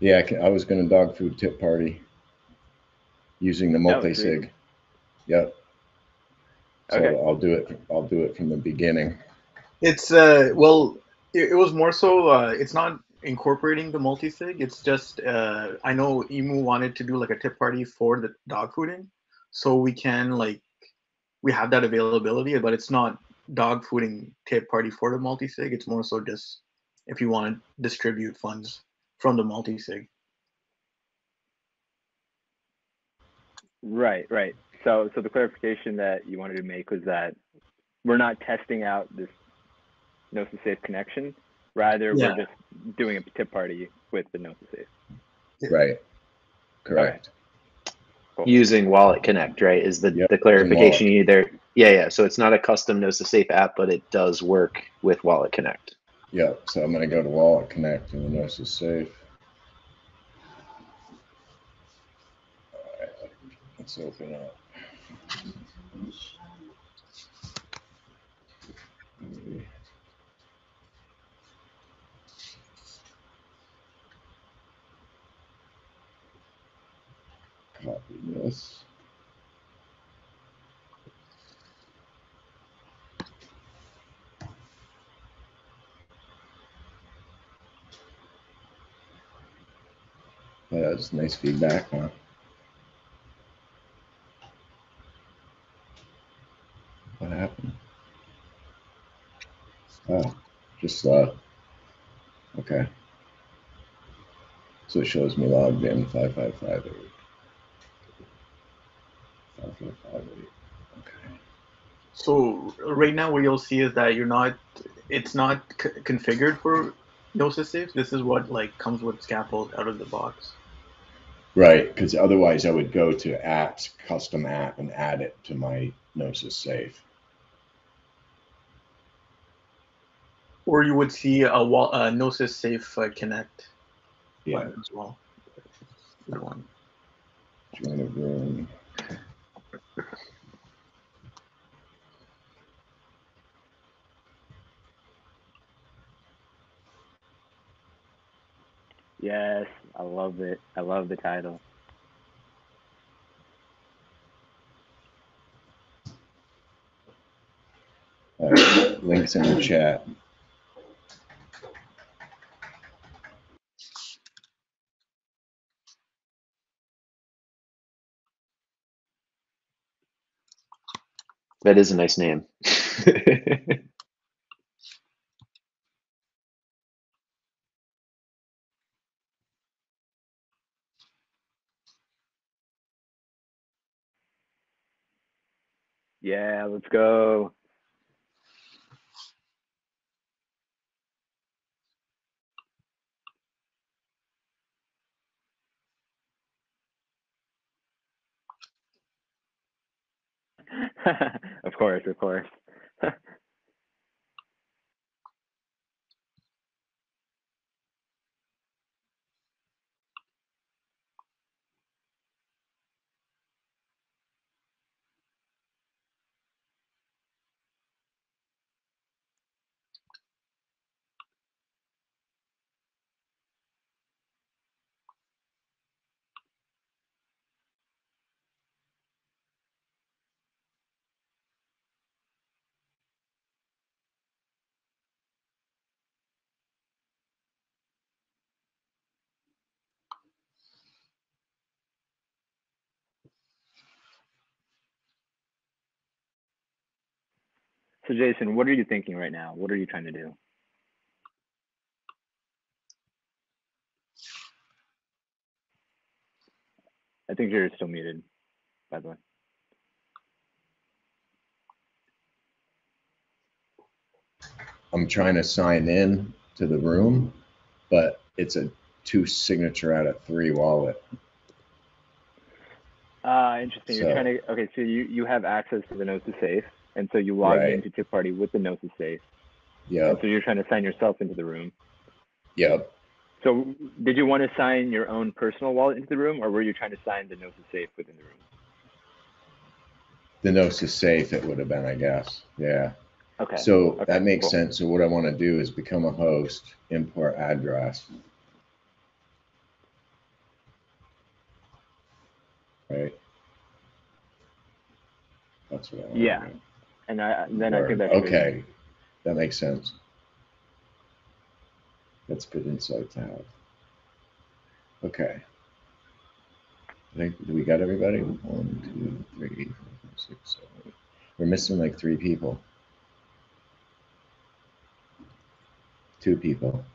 Yeah, I was going to dog food tip party using the Oh, sweet. multi-sig. Yep. Okay. So I'll do it. I'll do it from the beginning. It's well, it was more so it's not incorporating the multi-sig. It's just I know Emu wanted to do like a tip party for the dog fooding, so we can like we have that availability, but it's not dog fooding tip party for the multi-sig. It's more so just if you want to distribute funds from the multi-sig. Right, right. So the clarification that you wanted to make was that we're not testing out this Gnosis Safe connection. Rather, we're Yeah. just doing a tip party with the Gnosis Safe. Right. Correct. Cool. Using Wallet Connect, right, is the Yep, clarification using either. Yeah. So it's not a custom Gnosis Safe app, but it does work with Wallet Connect. Yep. So I'm going to go to Wallet Connect and the Gnosis Safe. All right. Let's open up. Copy this. Yeah, that's nice feedback, huh? What happened? Oh, just slow. Okay. So it shows me logged in 5558. 5558. Okay. So right now, what you'll see is that it's not configured for Gnosis Safe. This is what like comes with Scaffold out of the box. Right, because otherwise I would go to apps, custom app, and add it to my Gnosis Safe. Or you would see a Gnosis Safe Connect Yeah. button as well. Good one. Join a room. Yes, I love it. I love the title. All right, links in the chat. That is a nice name. Yeah, let's go. Of course, of course. So Jason, what are you thinking right now? What are you trying to do? I think you're still muted, by the way. I'm trying to sign in to the room, but it's a 2 signature out of 3 wallet. Interesting. So- You're trying to. Okay, so you have access to the Gnosis Safe, and so you log Right. into Tip Party with the Gnosis Safe, and Yep. so you're trying to sign yourself into the room. Yep. So did you want to sign your own personal wallet into the room, or were you trying to sign the Gnosis Safe within the room? The Gnosis Safe it would have been, I guess. Yeah. Okay. So Okay, that makes cool. sense. So what I want to do is become a host, import address. right? That's what I want. Yeah. And then I think that should. Okay, that makes sense. That's good insight to have. Okay. I think, do we got everybody? 1, 2, 3, 4, 5, 6, 7, 8. We're missing like 3 people. 2 people.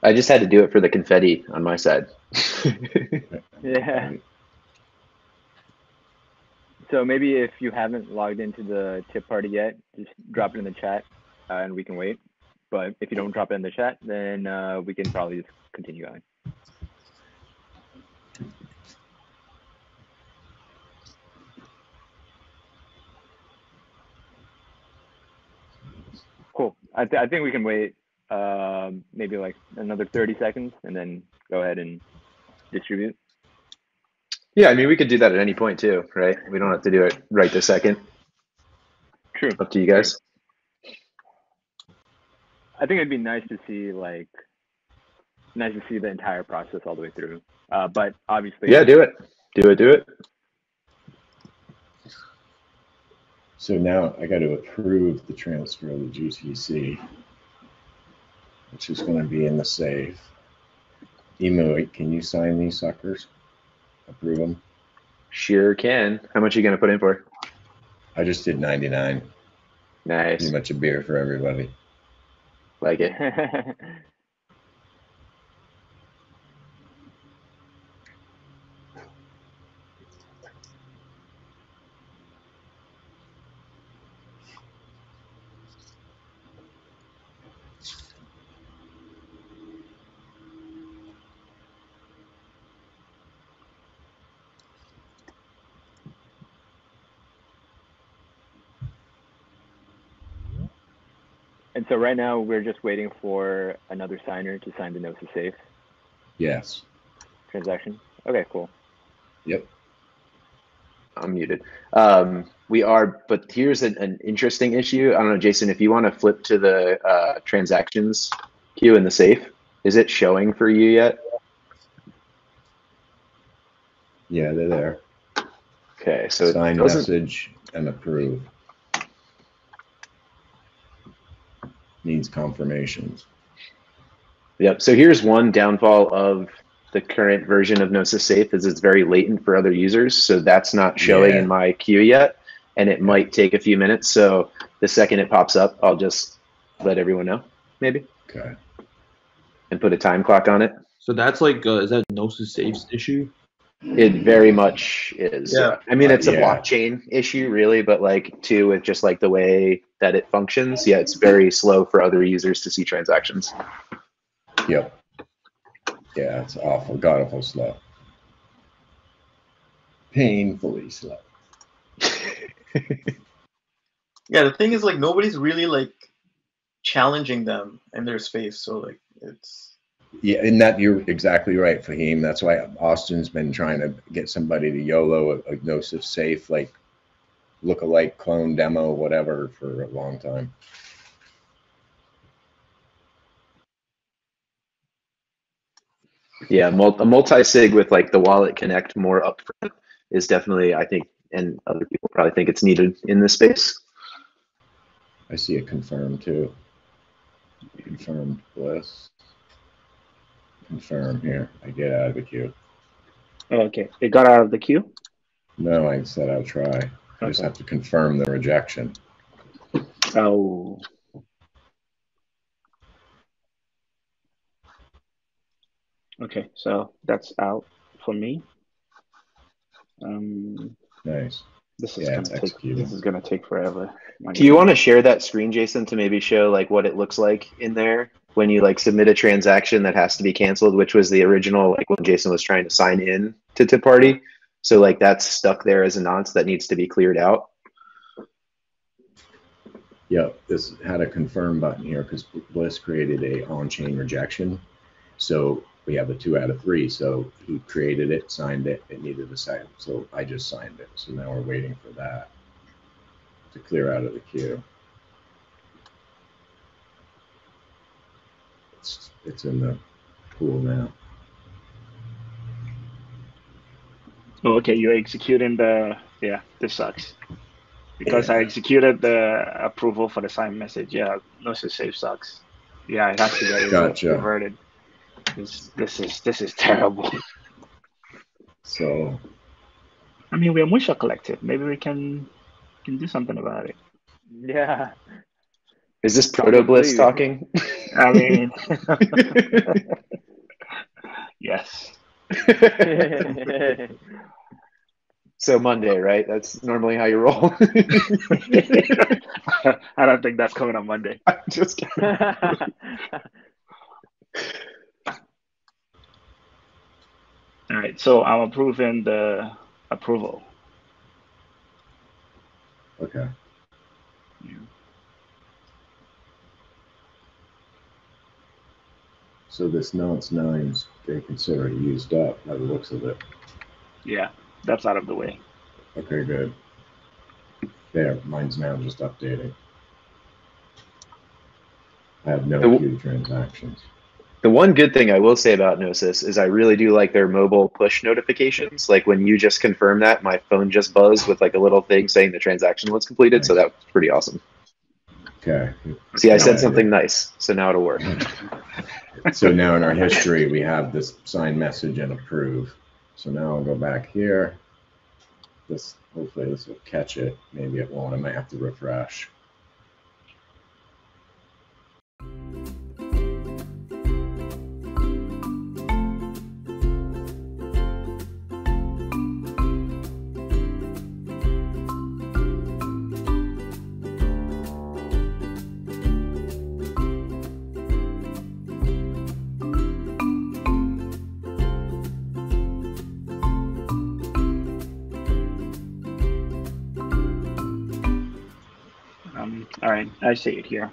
I just had to do it for the confetti on my side. Yeah. So maybe if you haven't logged into the tip party yet, just drop it in the chat and we can wait. But if you don't drop it in the chat, then we can probably just continue going. Cool. I think we can wait maybe like another 30 seconds and then go ahead and distribute. Yeah, I mean, we could do that at any point too, right? We don't have to do it right this second. True. Up to you guys. I think it'd be nice to see the entire process all the way through. But obviously. Yeah, do it. Do it. So now I got to approve the transfer of the GTC, which is going to be in the safe. Emu, can you sign these suckers? Approve them? Sure can. How much are you going to put in for? I just did 99. Nice. Pretty much a beer for everybody. Like it. And so right now we're just waiting for another signer to sign the Gnosis Safe Yes. transaction. Okay, cool. Yep. I'm muted. We are, but here's an interesting issue. I don't know, Jason, if you want to flip to the transactions queue in the safe, is it showing for you yet? Yeah, they're there. Okay, so sign message and approve. Needs confirmations. Yep. So here's one downfall of the current version of Gnosis Safe is it's very latent for other users. So that's not showing in my queue yet, and it might take a few minutes. So the second it pops up, I'll just let everyone know, maybe. Okay. And put a time clock on it. So that's like, is that Gnosis Safe's issue? It very much is. Yeah. I mean, it's a blockchain issue, really, but like too, with just like the way that it functions. Yeah, it's very slow for other users to see transactions. Yep. Yeah, it's awful, god awful slow. Painfully slow. Yeah, the thing is, like, nobody's really like challenging them in their space, so like it's. Yeah, and that you're exactly right, Fahim. That's why Austin's been trying to get somebody to YOLO a Gnosis Safe, like look-alike clone demo, whatever, for a long time. Yeah, a multi-sig with like the Wallet Connect more upfront is definitely, I think, and other people probably think it's needed in this space. I see it confirmed too. Confirmed Bliss. Confirm here. I get out of the queue. Okay, it got out of the queue? No, I said I'll try. I just have to confirm the rejection. Oh. Okay, so that's out for me. Nice. This is gonna take forever. Do you want to share that screen, Jason, to maybe show like what it looks like in there when you like submit a transaction that has to be canceled, which was the original, like when Jason was trying to sign in to Tip Party. So like that's stuck there as a nonce that needs to be cleared out. Yep, this had a confirm button here because Bliss created a on-chain rejection. So we have a 2 out of 3. So he created it, signed it, it needed a sign. So I just signed it. So now we're waiting for that to clear out of the queue. it's in the pool now. Oh, okay, you're executing this sucks. Because I executed the approval for the sign message. Yeah, Gnosis Safe sucks. Yeah, it has to get Gotcha. reverted. This is terrible. So I mean, we're Musha Collective. Maybe we can do something about it. Yeah. Is this Proto Bliss talking? I mean, yes. So Monday, right? That's normally how you roll. I don't think that's coming on Monday. I'm just kidding. All right, so I'm approving the approval. okay. Yeah. So this nonce nines, they consider it used up by the looks of it. Yeah, that's out of the way. Okay, good. There, mine's now just updating. I have no queue transactions. The one good thing I will say about Gnosis is I really do like their mobile push notifications. Like when you just confirm that, my phone just buzzed with like a little thing saying the transaction was completed. Nice. So that was pretty awesome. Okay. See, I said something nice, so now it'll work. So now in our history, we have this sign message and approve. So now I'll go back here. Hopefully this will catch it. Maybe it won't. I might have to refresh. All right, I see it here.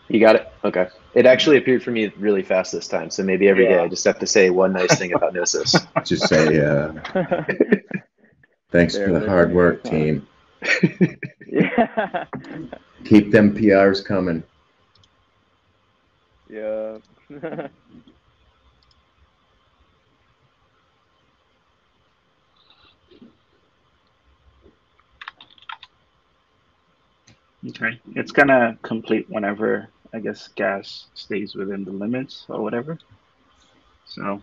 You got it? Okay. It actually appeared for me really fast this time. So maybe every day I just have to say one nice thing about Gnosis. Just say, thanks for the hard work, team. Yeah. Keep them PRs coming. Yeah. Okay, it's gonna complete whenever, I guess, gas stays within the limits or whatever. So.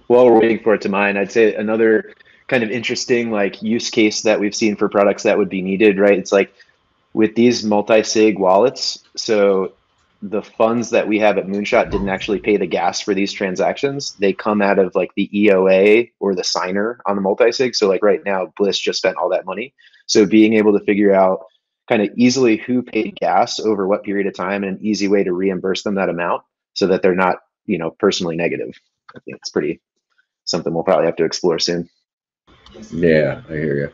While we're waiting for it to mine, I'd say another kind of interesting like use case that we've seen for products that would be needed, right? It's like with these multi-sig wallets, so the funds that we have at Moonshot didn't actually pay the gas for these transactions. They come out of like the EOA or the signer on the multi-sig. So like right now, Bliss just spent all that money. So being able to figure out kind of easily who paid gas over what period of time and an easy way to reimburse them that amount so that they're not, personally negative. I think it's pretty something we'll probably have to explore soon. Yeah, I hear you.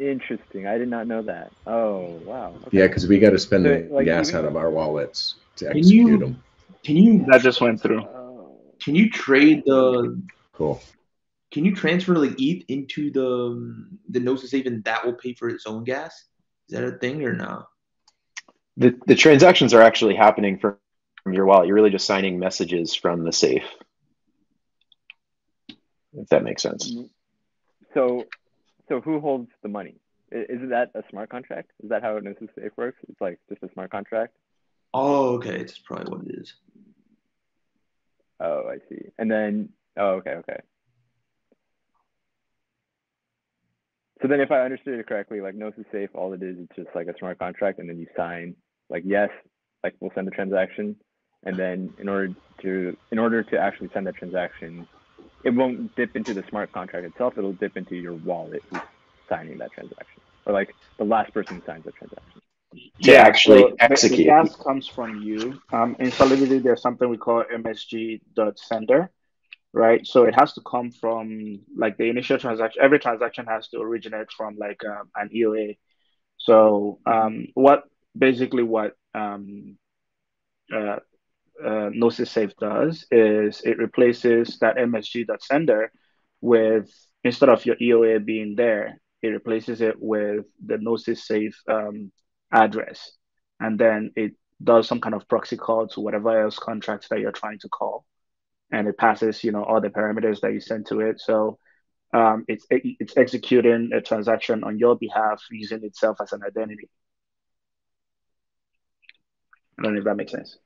Interesting. I did not know that. Oh, wow. Okay. Yeah, because we got to spend So, the like, gas even- out of our wallets to execute them. That just went through. Can you trade the? Cool. Can you transfer like ETH into the Gnosis Safe and that will pay for its own gas? Is that a thing or no? The transactions are actually happening from your wallet. You're really just signing messages from the safe, if that makes sense. So who holds the money? Isn't that a smart contract? Is that how Gnosis Safe works? It's like just a smart contract? Oh, okay. It's probably what it is. Oh, I see. And then, okay. So then if I understood it correctly, like Gnosis Safe, all it is, it's just like a smart contract, and then you sign like, yes, like we'll send the transaction. And then in order to actually send that transaction, it won't dip into the smart contract itself. It'll dip into your wallet who's signing that transaction, or like the last person who signs that transaction. Actually so execute. The gas comes from you. In Solidity, there's something we call MSG.sender, right? So it has to come from like the initial transaction. Every transaction has to originate from like an EOA. So what Gnosis Safe does is it replaces that msg.sender with, instead of your EOA being there, it replaces it with the Gnosis Safe address, and then it does some kind of proxy call to whatever else contracts that you're trying to call, and it passes, all the parameters that you send to it. So it's executing a transaction on your behalf using itself as an identity. I don't know if that makes sense.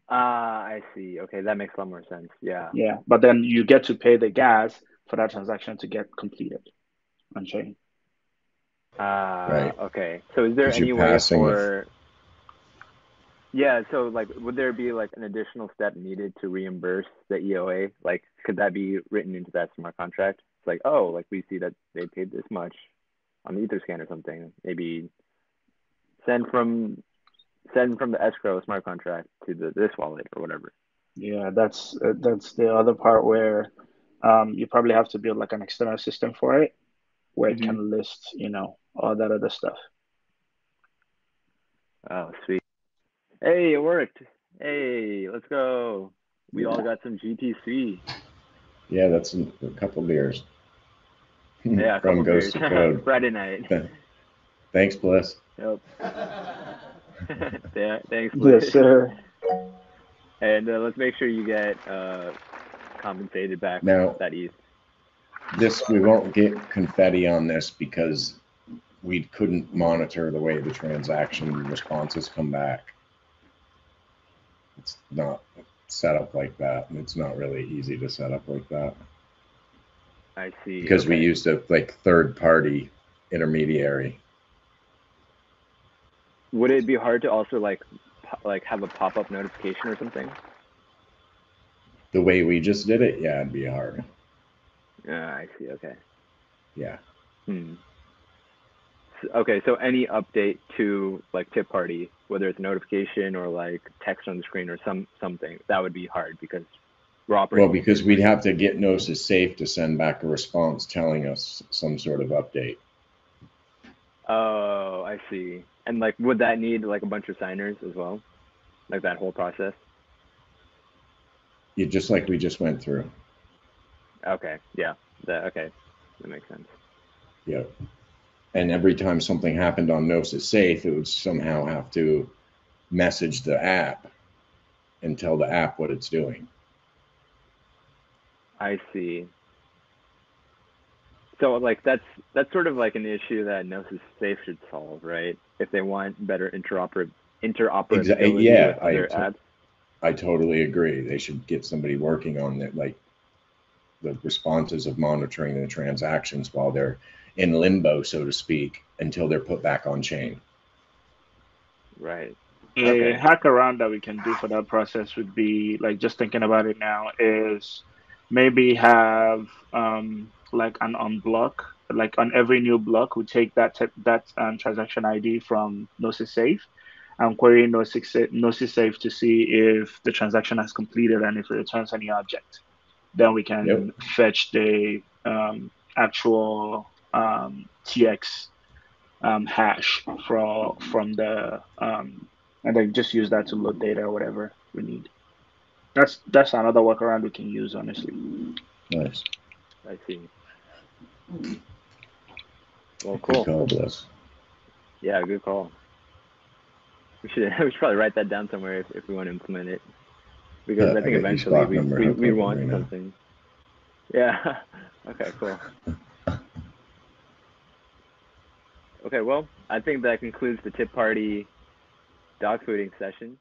I see. Okay, that makes a lot more sense. Yeah. Yeah, but then you get to pay the gas for that transaction to get completed on chain. Right. Okay. So is there 'Cause any you're way passing for? Yeah. So like, would there be like an additional step needed to reimburse the EOA? Like, could that be written into that smart contract? It's like, oh, like we see that they paid this much on the Etherscan or something. Maybe send from the escrow smart contract to this wallet or whatever. Yeah, that's the other part where you probably have to build like an external system for it where it can list, all that other stuff. Oh, sweet. Hey, it worked. Hey, let's go. We all got some GTC. Yeah, that's a couple beers. Yeah, a From couple Ghost beers. to Code. Friday night. Thanks, Bliss. Yep. Yeah, thanks, Yes, Bliss. sir. And let's make sure you get compensated back Now, that ETH. we won't get confetti on this because we couldn't monitor the way the transaction responses come back. It's not set up like that, and it's not really easy to set up like that I see. because we Okay. used a third-party intermediary. Would it be hard to also like have a pop-up notification or something? The way we just did it, yeah, it'd be hard. I see. Okay. Yeah. Okay, so any update to like tip party, whether it's a notification or like text on the screen or something, that would be hard because we're operating. Well, because we'd have to get Gnosis Safe to send back a response telling us some sort of update. Oh, I see. And like, would that need like a bunch of signers as well? Like that whole process? Yeah, just like we just went through. Okay, yeah. Okay, that makes sense. Yeah. And every time something happened on Gnosis Safe, it would somehow have to message the app and tell the app what it's doing. I see. So like that's sort of like an issue that Gnosis Safe should solve, right? If they want better interoperability Yeah, with other apps. I totally agree. They should get somebody working on it, like the responses of monitoring the transactions while they're in limbo, so to speak, until they're put back on chain. Right. A hack around that we can do for that process would be, like, just thinking about it now, is maybe have like an unblock, like on every new block, we take that transaction ID from Gnosis Safe and query Gnosis Safe to see if the transaction has completed and if it returns any object. Then we can fetch the actual TX hash from the and then just use that to load data or whatever we need. That's another workaround we can use, honestly. Nice. I see. Well, cool. Good call, Bliss. Yeah, good call. We should probably write that down somewhere if we want to implement it, because I think eventually we want something. Yeah. Okay. Cool. Okay. Well, I think that concludes the tip party dog fooding session.